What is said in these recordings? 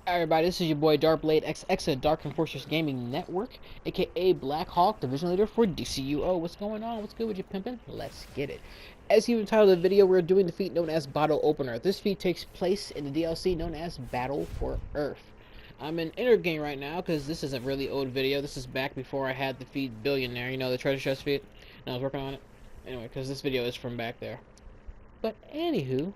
Everybody, this is your boy DrkBLADExx of Dark Enforcers Gaming Network, aka Black Hawk, Division Leader for DCUO. What's going on? What's good with you, pimpin'? Let's get it. As you entitled the video, we're doing the feat known as Bottle Opener. This feat takes place in the DLC known as Battle for Earth. I'm in inner game right now because this is a really old video. This is back before I had the feat Billionaire, you know, the treasure chest feat, and I was working on it. Anyway, because this video is from back there. But anywho,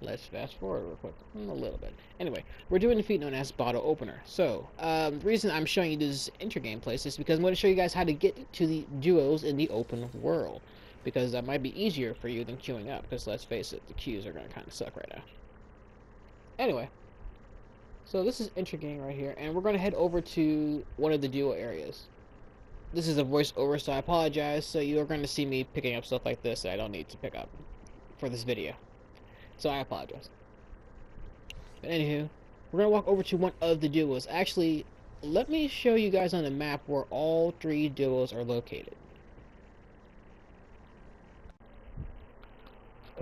let's fast forward real quick, a little bit. Anyway, we're doing the feat known as Bottle Opener. So, the reason I'm showing you this intergame place is because I'm going to show you guys how to get to the duos in the open world. Because that might be easier for you than queuing up, because let's face it, the queues are going to kind of suck right now. Anyway, so this is intergame right here, and we're going to head over to one of the duo areas. This is a voiceover, so I apologize, so you're going to see me picking up stuff like this that I don't need to pick up for this video. So I apologize. But anywho, we're gonna walk over to one of the duos. Actually, let me show you guys on the map where all three duos are located.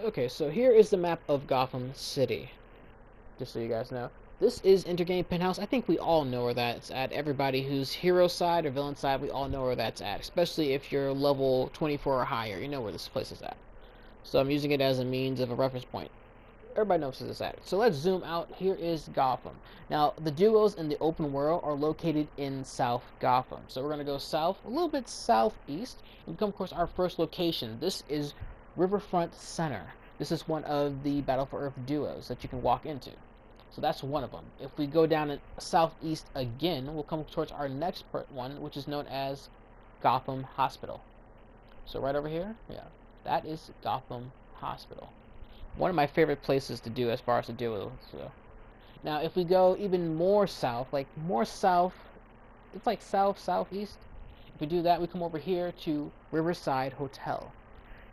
Okay, so here is the map of Gotham City. Just so you guys know. This is Intergame Penthouse. I think we all know where that's at. Everybody who's hero side or villain side, we all know where that's at. Especially if you're level 24 or higher, you know where this place is at. So I'm using it as a means of a reference point. Everybody knows this is at. So let's zoom out. Here is Gotham. Now, the duos in the open world are located in South Gotham. So we're going to go south, a little bit southeast, and become, of course, our first location. This is Riverfront Center. This is one of the Battle for Earth duos that you can walk into. So that's one of them. If we go down in southeast again, we'll come towards our next one, which is known as Gotham Hospital. So right over here, yeah, that is Gotham Hospital. One of my favorite places to do as far as to do with. So now if we go even more south, it's like southeast. If we do that, we come over here to Riverside Hotel.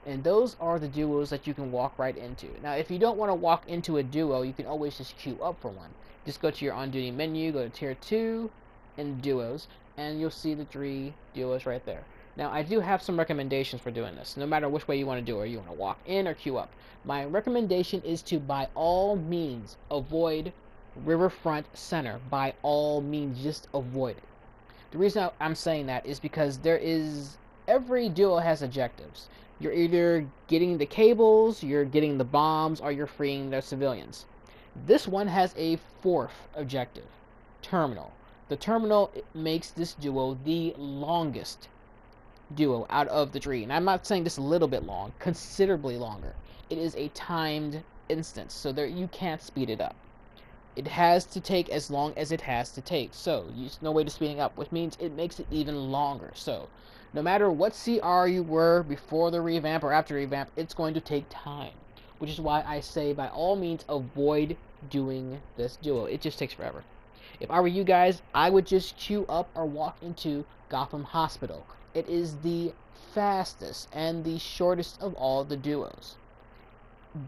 And those are the duos that you can walk right into. Now, if you don't want to walk into a duo, you can always just queue up for one. Just go to your on-duty menu, go to Tier 2, and Duos, and you'll see the three duos right there. Now, I do have some recommendations for doing this, no matter which way you want to do it. You want to walk in or queue up. My recommendation is to, by all means, avoid Riverfront Center. By all means, just avoid it. The reason I'm saying that is because every duo has objectives. You're either getting the cables, you're getting the bombs, or you're freeing the civilians. This one has a fourth objective, terminal. The terminal makes this duo the longest duo out of the three. And I'm not saying just a little bit long, considerably longer. It is a timed instance, so there you can't speed it up. It has to take as long as it has to take. So, there's no way to speeding up, which means it makes it even longer. So, no matter what CR you were before the revamp or after the revamp, it's going to take time. Which is why I say, by all means, avoid doing this duo. It just takes forever. If I were you guys, I would just queue up or walk into Gotham Hospital. It is the fastest and the shortest of all the duos.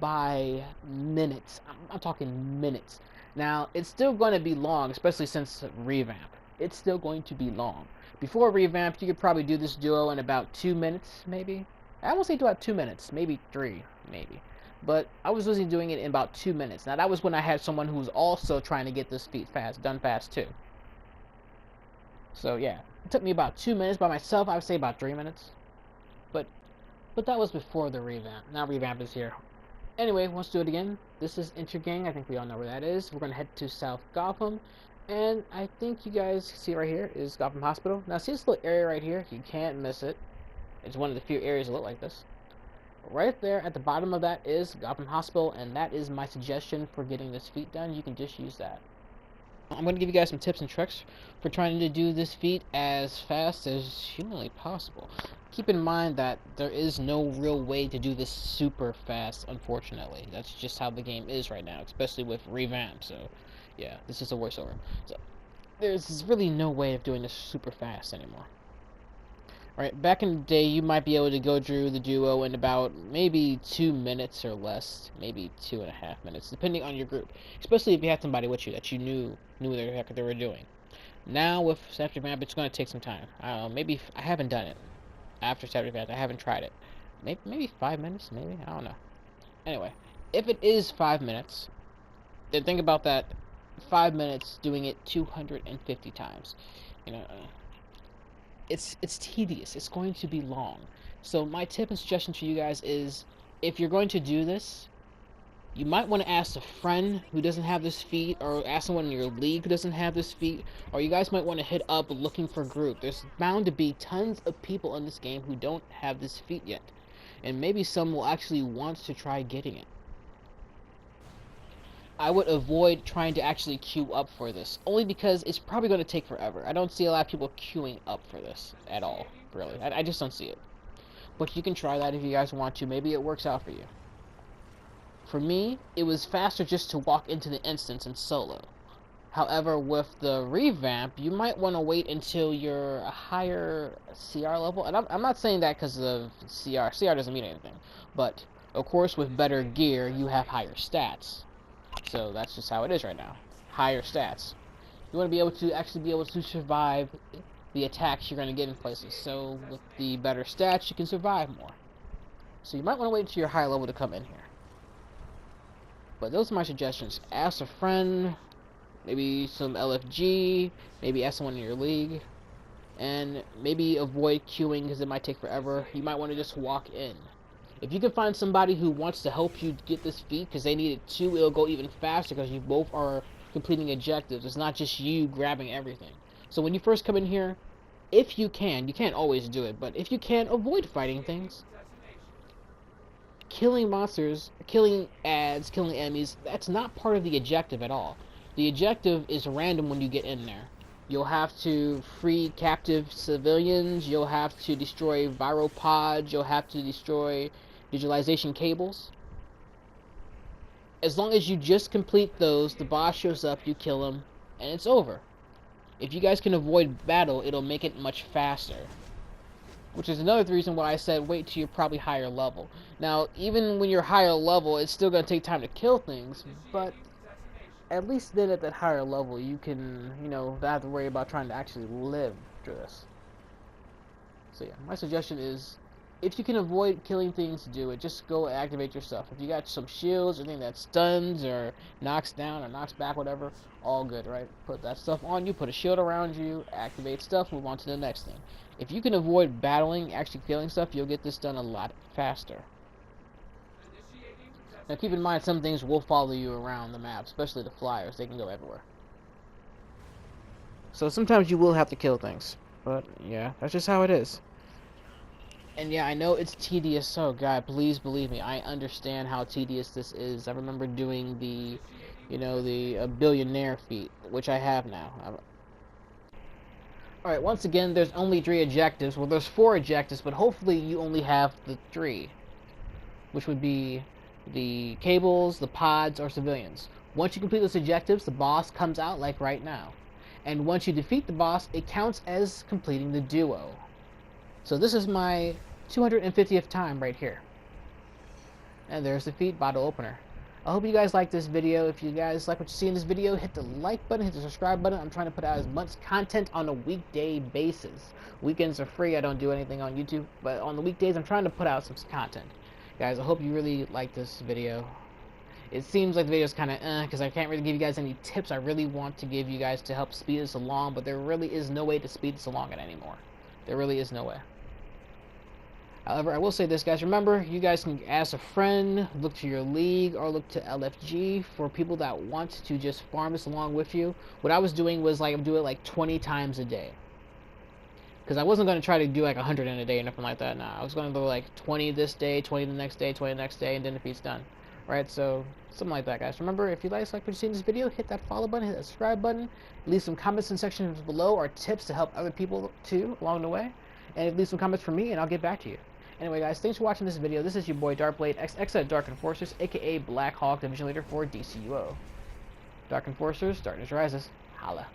By minutes. I'm talking minutes. Now, it's still going to be long, especially since revamp. It's still going to be long. Before revamp, you could probably do this duo in about 2 minutes, maybe. I won't say about 2 minutes, maybe 3, maybe. But I was usually doing it in about 2 minutes. Now, that was when I had someone who was also trying to get this feat done fast too. So, yeah. It took me about 2 minutes. By myself, I would say about 3 minutes. But that was before the revamp. Now revamp is here. Anyway, let's do it again. This is Intergang. I think we all know where that is. We're going to head to South Gotham. And I think you guys see right here is Gotham Hospital. Now, see this little area right here? You can't miss it. It's one of the few areas that look like this. Right there at the bottom of that is Gotham Hospital, and that is my suggestion for getting this feat done. You can just use that. I'm going to give you guys some tips and tricks for trying to do this feat as fast as humanly possible. Keep in mind that there is no real way to do this super fast, unfortunately. That's just how the game is right now, especially with revamp. So, yeah, this is a voiceover. So, there's really no way of doing this super fast anymore. Right, back in the day, you might be able to go through the duo in about maybe 2 minutes or less, maybe 2.5 minutes, depending on your group. Especially if you had somebody with you that you knew what the heck they were doing. Now with After Map, it's going to take some time. I don't know, maybe I haven't done it after After Map. I haven't tried it. Maybe 5 minutes, maybe I don't know. Anyway, if it is 5 minutes, then think about that 5 minutes doing it 250 times. You know, it's tedious. It's going to be long. So my tip and suggestion to you guys is, if you're going to do this, you might want to ask a friend who doesn't have this feat, or ask someone in your league who doesn't have this feat, or you guys might want to hit up looking for group. There's bound to be tons of people in this game who don't have this feat yet, and maybe some will actually want to try getting it. I would avoid trying to actually queue up for this, only because it's probably going to take forever. I don't see a lot of people queuing up for this at all, really. I just don't see it. But you can try that if you guys want to. Maybe it works out for you. For me, it was faster just to walk into the instance and solo. However, with the revamp, you might want to wait until you're a higher CR level. And I'm not saying that because of CR. CR doesn't mean anything. But, of course, with better gear, you have higher stats. So that's just how it is right now. Higher stats. You want to be able to actually be able to survive the attacks you're going to get in places. So with the better stats, you can survive more. So you might want to wait until you're higher level to come in here. But those are my suggestions. Ask a friend, maybe some LFG, maybe ask someone in your league, and maybe avoid queuing because it might take forever. You might want to just walk in. If you can find somebody who wants to help you get this feat because they need it too, it'll go even faster because you both are completing objectives. It's not just you grabbing everything. So when you first come in here, if you can't always do it, but if you can, avoid fighting things. Killing monsters, killing ads, killing enemies, that's not part of the objective at all. The objective is random when you get in there. You'll have to free captive civilians, you'll have to destroy viral pods, you'll have to destroy digitalization cables. As long as you just complete those, the boss shows up, you kill him, and it's over. If you guys can avoid battle, it'll make it much faster. Which is another reason why I said wait till you're probably higher level. Now, even when you're higher level, it's still going to take time to kill things, but at least then at that higher level, you can, not have to worry about trying to actually live through this. So yeah, my suggestion is, if you can avoid killing things, do it. Just go activate your stuff. If you got some shields or anything that stuns or knocks down or knocks back, whatever, all good, right? Put that stuff on you, put a shield around you, activate stuff, move on to the next thing. If you can avoid battling, actually killing stuff, you'll get this done a lot faster. Now keep in mind, some things will follow you around the map, especially the flyers. They can go everywhere. So sometimes you will have to kill things. But yeah, that's just how it is. And yeah, I know it's tedious. Oh god, please believe me, I understand how tedious this is. I remember doing the, the billionaire feat, which I have now. Alright, once again, there's only 3 objectives. Well, there's 4 objectives, but hopefully you only have the 3. Which would be the cables, the pods, or civilians. Once you complete those objectives, the boss comes out like right now. And once you defeat the boss, it counts as completing the duo. So this is my 250th time right here. And there's the feat bottle opener. I hope you guys like this video. If you guys like what you see in this video, hit the like button, hit the subscribe button. I'm trying to put out as much content on a weekday basis. Weekends are free. I don't do anything on YouTube. But on the weekdays, I'm trying to put out some content. Guys, I hope you really like this video. It seems like the video is kind of because I can't really give you guys any tips I really want to give you guys to help speed this along, but there really is no way to speed this along anymore. There really is no way. However, I will say this, guys. Remember, you guys can ask a friend, look to your league, or look to LFG for people that want to just farm this along with you. What I was doing was do it like 20 times a day. Because I wasn't going to try to do like 100 in a day or nothing like that. Nah, I was going to do like 20 this day, 20 the next day, 20 the next day, and then the feat's done. Right, so something like that, guys. Remember, if you guys like what you see in this video, hit that follow button, hit that subscribe button, leave some comments in the sections below or tips to help other people too along the way, and leave some comments for me, and I'll get back to you. Anyway, guys, thanks for watching this video. This is your boy DrkBLADExx at Dark Enforcers, aka Black Hawk Division Leader for DCUO. Dark Enforcers, darkness rises. Holla.